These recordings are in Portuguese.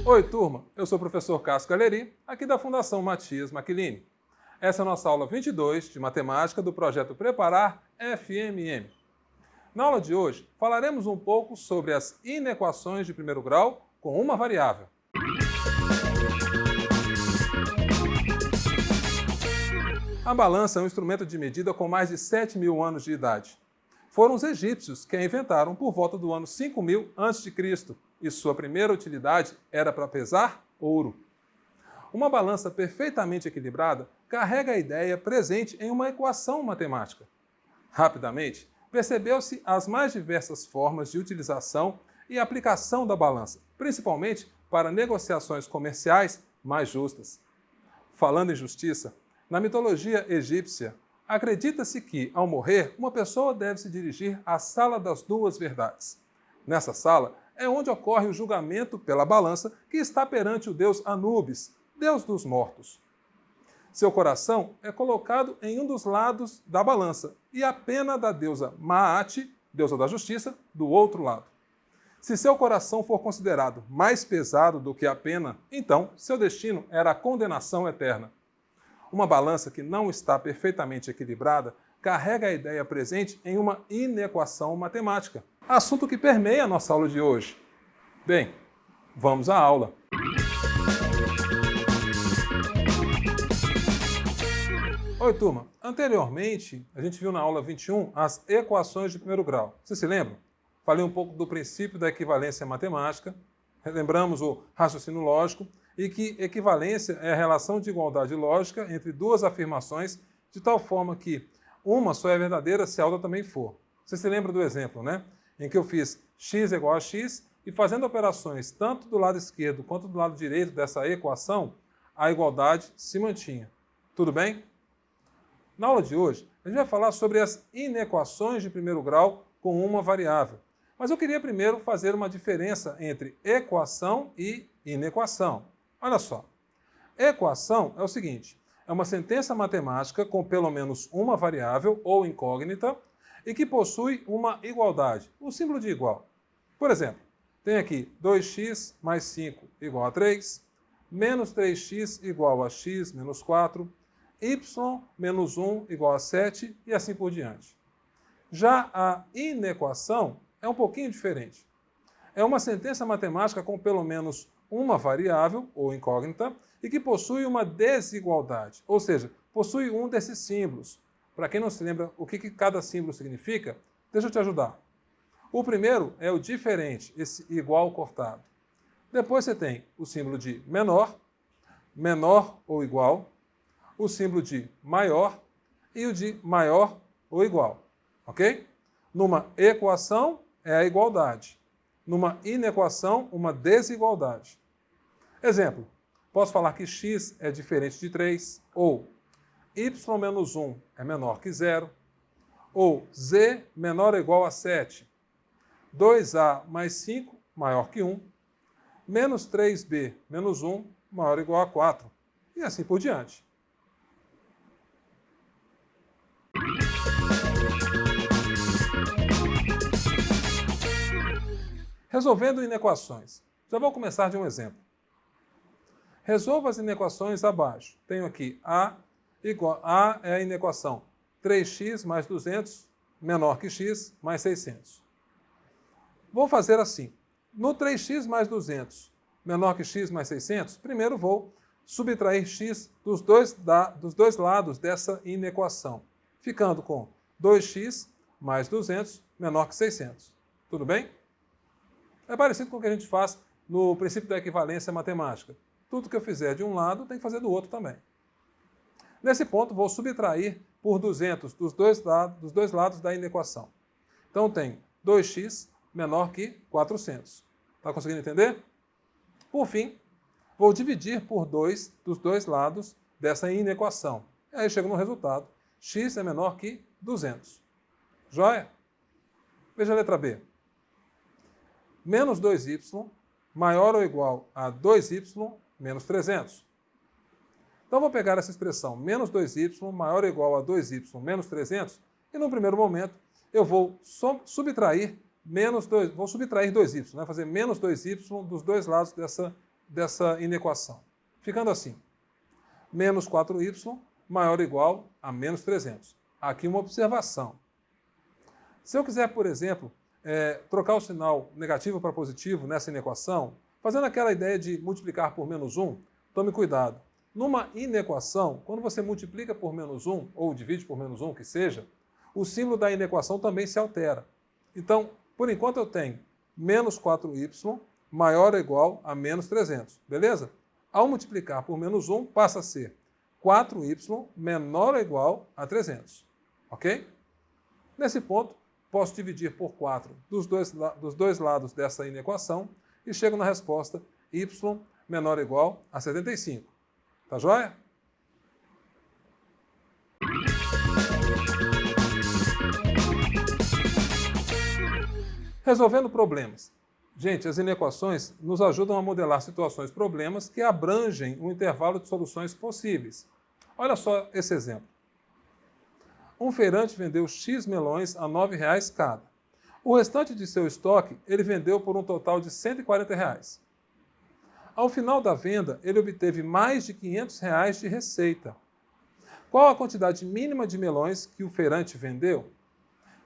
Oi, turma! Eu sou o professor Cássio Galeri, aqui da Fundação Matias Maquilini. Essa é a nossa aula 22 de matemática do projeto Preparar FMM. Na aula de hoje, falaremos um pouco sobre as inequações de primeiro grau com uma variável. A balança é um instrumento de medida com mais de 7.000 anos de idade. Foram os egípcios que a inventaram por volta do ano 5000 a.C. e sua primeira utilidade era para pesar ouro. Uma balança perfeitamente equilibrada carrega a ideia presente em uma equação matemática. Rapidamente, percebeu-se as mais diversas formas de utilização e aplicação da balança, principalmente para negociações comerciais mais justas. Falando em justiça, na mitologia egípcia, acredita-se que, ao morrer, uma pessoa deve se dirigir à Sala das Duas Verdades. Nessa sala é onde ocorre o julgamento pela balança que está perante o deus Anubis, deus dos mortos. Seu coração é colocado em um dos lados da balança e a pena da deusa Maat, deusa da justiça, do outro lado. Se seu coração for considerado mais pesado do que a pena, então seu destino era a condenação eterna. Uma balança que não está perfeitamente equilibrada carrega a ideia presente em uma inequação matemática, assunto que permeia a nossa aula de hoje. Bem, vamos à aula. Oi, turma. Anteriormente, a gente viu na aula 21 as equações de primeiro grau. Vocês se lembram? Falei um pouco do princípio da equivalência matemática, lembramos o raciocínio lógico e que equivalência é a relação de igualdade lógica entre duas afirmações de tal forma que uma só é verdadeira se a outra também for. Você se lembra do exemplo, né? Em que eu fiz x igual a x e fazendo operações tanto do lado esquerdo quanto do lado direito dessa equação, a igualdade se mantinha. Tudo bem? Na aula de hoje, a gente vai falar sobre as inequações de primeiro grau com uma variável. Mas eu queria primeiro fazer uma diferença entre equação e inequação. Olha só, equação é o seguinte, é uma sentença matemática com pelo menos uma variável ou incógnita e que possui uma igualdade, o símbolo de igual. Por exemplo, tem aqui 2x mais 5 igual a 3, menos 3x igual a x menos 4, y menos 1 igual a 7 e assim por diante. Já a inequação é um pouquinho diferente. É uma sentença matemática com pelo menos uma variável, ou incógnita, e que possui uma desigualdade, ou seja, possui um desses símbolos. Para quem não se lembra o que cada símbolo significa, deixa eu te ajudar. O primeiro é o diferente, esse igual cortado. Depois você tem o símbolo de menor, menor ou igual, o símbolo de maior e o de maior ou igual. Ok? Numa equação é a igualdade. Numa inequação, uma desigualdade. Exemplo, posso falar que x é diferente de 3, ou y menos 1 é menor que 0, ou z menor ou igual a 7, 2a mais 5 maior que 1, menos 3b menos 1 maior ou igual a 4, e assim por diante. Resolvendo inequações. Já vou começar de um exemplo. Resolva as inequações abaixo. Tenho aqui A é a inequação 3x mais 200 menor que x mais 600. Vou fazer assim. No 3x mais 200 menor que x mais 600, primeiro vou subtrair x dos dois lados dessa inequação, ficando com 2x mais 200 menor que 600. Tudo bem? É parecido com o que a gente faz no princípio da equivalência matemática. Tudo que eu fizer de um lado, tem que fazer do outro também. Nesse ponto, vou subtrair por 200 dos dois lados da inequação. Então, tenho 2x menor que 400. Está conseguindo entender? Por fim, vou dividir por 2 dos dois lados dessa inequação. E aí chego no resultado. X é menor que 200. Joia? Veja a letra B. Menos 2y maior ou igual a 2y menos 300. Então, vou pegar essa expressão menos 2y maior ou igual a 2y menos 300 e, no primeiro momento, eu vou subtrair 2y, né? Fazer menos 2y dos dois lados dessa dessa inequação, ficando assim. Menos 4y maior ou igual a menos 300. Aqui uma observação. Se eu quiser, por exemplo, trocar o sinal negativo para positivo nessa inequação, fazendo aquela ideia de multiplicar por menos 1, tome cuidado. Numa inequação, quando você multiplica por menos 1, ou divide por menos 1, que seja, o símbolo da inequação também se altera. Então, por enquanto eu tenho menos 4y maior ou igual a menos 300, beleza? Ao multiplicar por menos 1, passa a ser 4y menor ou igual a 300, ok? Nesse ponto, posso dividir por 4 dos dois lados dessa inequação e chego na resposta y menor ou igual a 75. Tá joia? Resolvendo problemas. Gente, as inequações nos ajudam a modelar situações problemas que abrangem um intervalo de soluções possíveis. Olha só esse exemplo. Um feirante vendeu X melões a R$ 9,00 cada. O restante de seu estoque ele vendeu por um total de R$ 140. Ao final da venda, ele obteve mais de R$ 500 de receita. Qual a quantidade mínima de melões que o feirante vendeu?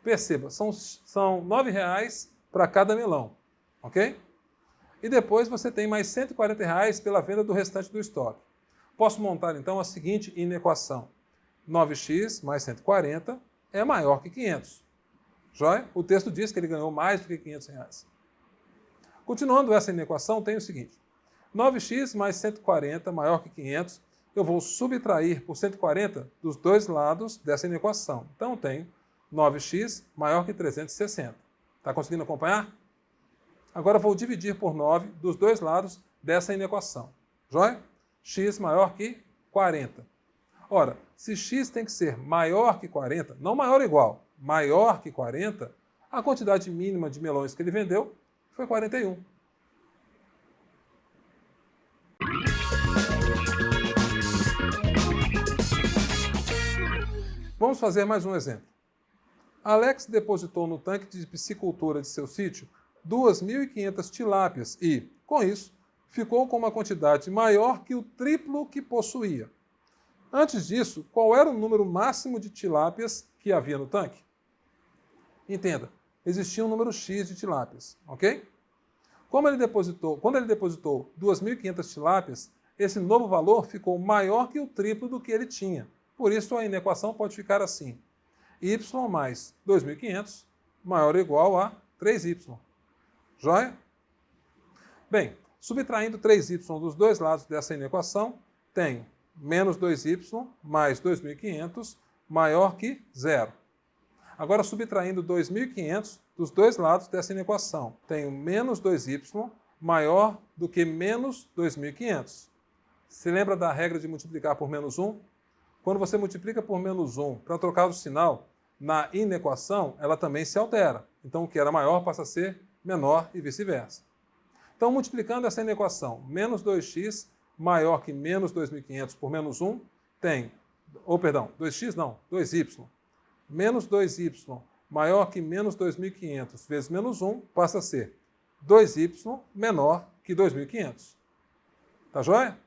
Perceba, são R$ 9,00 para cada melão, ok? E depois você tem mais R$ 140 pela venda do restante do estoque. Posso montar então a seguinte inequação. 9x mais 140 é maior que 500. Joia? O texto diz que ele ganhou mais do que R$ 500. Continuando essa inequação, tem o seguinte. 9x mais 140 maior que 500, eu vou subtrair por 140 dos dois lados dessa inequação. Então, eu tenho 9x maior que 360. Está conseguindo acompanhar? Agora, vou dividir por 9 dos dois lados dessa inequação. Joia? X maior que 40. Ora, se x tem que ser maior que 40, não maior ou igual, maior que 40, a quantidade mínima de melões que ele vendeu foi 41. Vamos fazer mais um exemplo. Alex depositou no tanque de piscicultura de seu sítio 2.500 tilápias e, com isso, ficou com uma quantidade maior que o triplo que possuía. Antes disso, qual era o número máximo de tilápias que havia no tanque? Entenda, existia um número X de tilápias, ok? Quando ele depositou 2.500 tilápias, esse novo valor ficou maior que o triplo do que ele tinha. Por isso, a inequação pode ficar assim. Y mais 2.500 maior ou igual a 3y. Joia? Bem, subtraindo 3y dos dois lados dessa inequação, tenho menos 2y mais 2.500 maior que 0. Agora, subtraindo 2.500 dos dois lados dessa inequação, tenho menos 2y maior do que menos 2.500. Se lembra da regra de multiplicar por menos 1? Quando você multiplica por menos 1 para trocar o sinal, na inequação, ela também se altera. Então, o que era maior passa a ser menor e vice-versa. Então, multiplicando essa inequação, menos 2x maior que menos 2.500 por menos 1, tem, 2x não, 2y. Menos 2y maior que menos 2.500 vezes menos 1 passa a ser 2y menor que 2.500. Tá joia?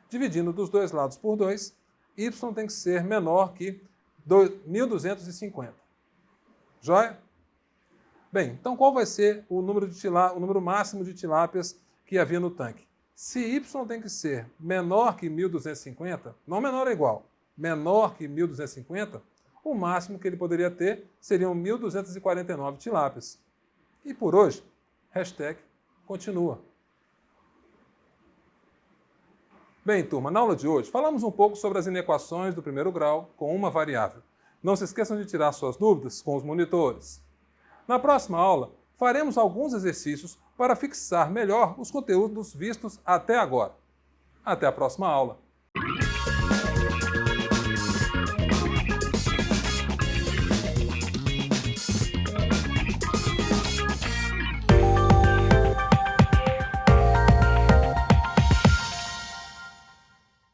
Dividindo dos dois lados por 2, y tem que ser menor que 1.250. Joia? Bem, então qual vai ser o número máximo de tilápias que havia no tanque? Se y tem que ser menor que 1.250, não menor ou igual, menor que 1.250, o máximo que ele poderia ter seriam 1.249 tilápias. E por hoje, #continua. Bem, turma, na aula de hoje falamos um pouco sobre as inequações do primeiro grau com uma variável. Não se esqueçam de tirar suas dúvidas com os monitores. Na próxima aula, faremos alguns exercícios para fixar melhor os conteúdos vistos até agora. Até a próxima aula!